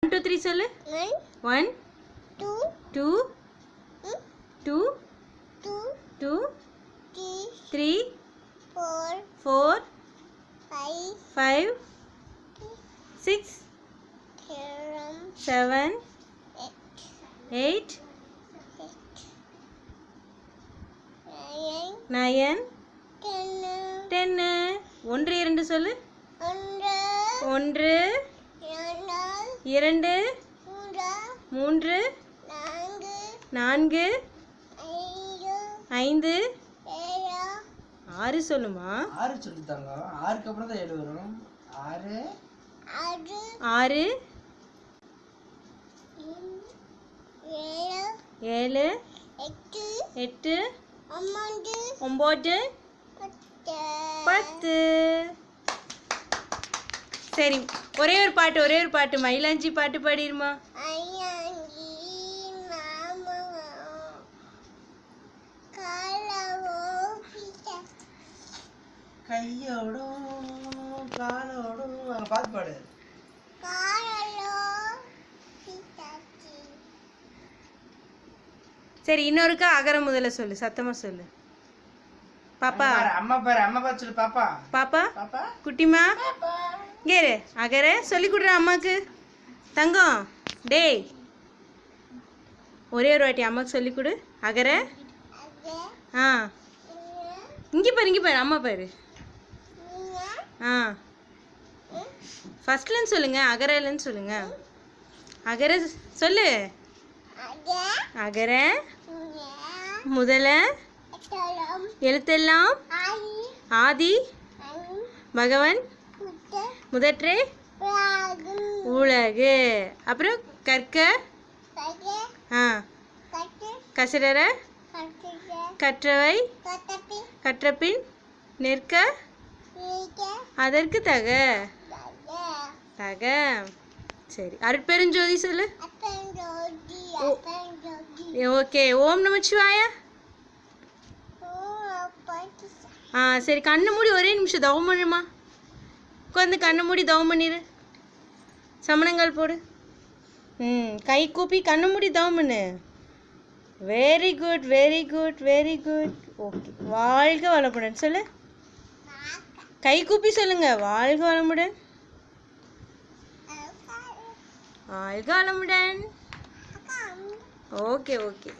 1 2 3 சொல்லு. 1 2 2 2 2 3 4 5 6 7 8 9 10 1 2 சொல்லு. 1 2 3 4 5 6 சொல்லுமா. 6 சொல்லிட்டாங்க. 6க்கு அப்புறம் தான் 7 வரும். 6 6 7 8 9 10. சரி, ஒரே ஒரு பாட்டு மயிலாஞ்சி பாட்டு பாடிருமா. கையோடும் காலோடும் பாட்டு பாடு. சரி, இன்னொருக்கா அகர முதல்ல சொல்லு, சத்தமா சொல்லு. பாப்பா அம்மா பாரு சொல்லு. பாப்பா பாப்பா பாப்பா குட்டிமா கேரு அகர சொல்லி கொடுற அம்மாக்கு. தங்கம் டேய், ஒரே ஒரு வாட்டி அம்மாக்கு சொல்லி கொடு அகர. ஆ இங்கே பாரு அம்மா பாரு. ஆ ஃபர்ஸ்ட்லன்னு சொல்லுங்க, அகரலன்னு சொல்லுங்க. அகர சொல்லு. அகர முதல எழுத்தெல்லாம் ஆதி பகவன் முதற்றே உலகு. அப்புறம் கற்க கசடர கற்றவை கற்றபின் நிற்க அதற்கு தக. சரி, அருட்பெருஞ்சோதி சொல்லு. ஓகே, ஓம் நமச்சிவாய. சரி, கண்ணு மூடி ஒரே நிமிஷம் தவம் பண்ணுமா. உட்காந்து கண்ணு மூடி தவம் பண்ணிடு. சமணங்கால் போடு. கை கூப்பி கண்ணு மூடி தவம் பண்ணு. Very good very good very good. Okay, வாழ்க வளமுடன் சொல்லு. கை கூப்பி சொல்லுங்க, வாழ்க வளமுடன். வாழ்க வளமுடன். Okay okay.